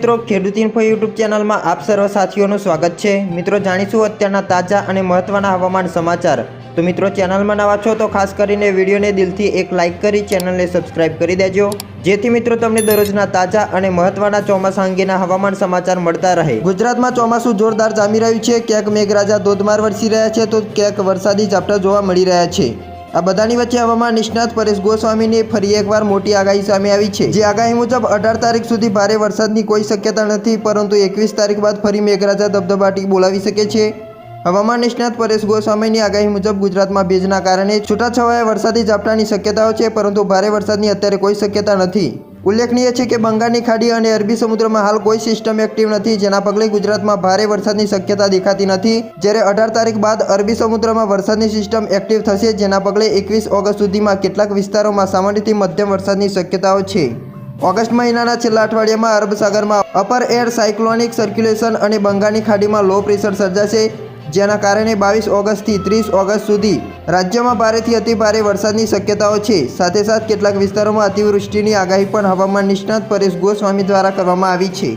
મિત્રો, ખેડૂત info YouTube ચેનલમાં આપ સર્વ સાથીઓનું સ્વાગત છે। મિત્રો, જાણીશું અત્યારના તાજા અને મહત્વના હવામાન સમાચાર। તો મિત્રો, ચેનલમાં નવા છો તો ખાસ કરીને વિડીયોને દિલથી એક લાઇક કરી ચેનલને સબસ્ક્રાઇબ કરી દેજો, જેથી મિત્રો તમને દરરોજના તાજા અને મહત્વના ચોમાસા અંગેના હવામાન સમાચાર મળતા રહે। ગુજરાતમાં ચોમાસું જોરદાર જામી રહ્યું છે। ક્યાંક મેઘરાજા ધોધમાર વરસી રહ્યા છે તો ક્યાંક વરસાદી ઝાપટા જોવા મળી રહ્યા છે। આ બધાની વચ્ચે હવામાન નિષ્ણાત પરેશ ગોસ્વામીની ફરી એકવાર મોટી આગાહી સામે આવી છે। જે આગાહી મુજબ 18 તારીખ સુધી ભારે વરસાદની કોઈ શક્યતા નથી, પરંતુ 21 તારીખ બાદ ફરી મેઘરાજા ધબધબાટી બોલાવી શકે છે। હવામાન નિષ્ણાત પરેશ ગોસ્વામીની આગાહી મુજબ ગુજરાતમાં ભેજના કારણે છૂટાછવાયા વરસાદી ઝાપટાની શક્યતાઓ છે, પરંતુ ભારે વરસાદની અત્યારે કોઈ શક્યતા નથી। ઉલ્લેખનીય છે કે બંગાળની ખાડી અને અરબી સમુદ્રમાં હાલ કોઈ સિસ્ટમ એક્ટિવ નથી, જેના પગલે ગુજરાતમાં ભારે વરસાદની શક્યતા દેખાતી નથી। જ્યારે 18 તારીખ બાદ અરબી સમુદ્રમાં વરસાદની સિસ્ટમ એક્ટિવ થશે, જેના પગલે 21 ઓગસ્ટ સુધીમાં કેટલાક વિસ્તારોમાં સામાન્યથી મધ્યમ વરસાદની શક્યતાઓ છે। ઓગસ્ટ મહિનાના છેલ્લા અઠવાડિયામાં અરબ સાગરમાં અપર એર સાયક્લોનિક સર્ક્યુલેશન અને બંગાળની ખાડીમાં લો પ્રેશર સર્જાશે, જેના કારણે 22 ઓગસ્ટથી 30 ઓગસ્ટ સુધી રાજ્યમાં ભારેથી અતિભારે વરસાદની શક્યતાઓ છે। સાથે કેટલાક વિસ્તારોમાં અતિવૃષ્ટિની આગાહી પણ હવામાન નિષ્ણાત પરેશ ગોસ્વામી દ્વારા કરવામાં આવી છે।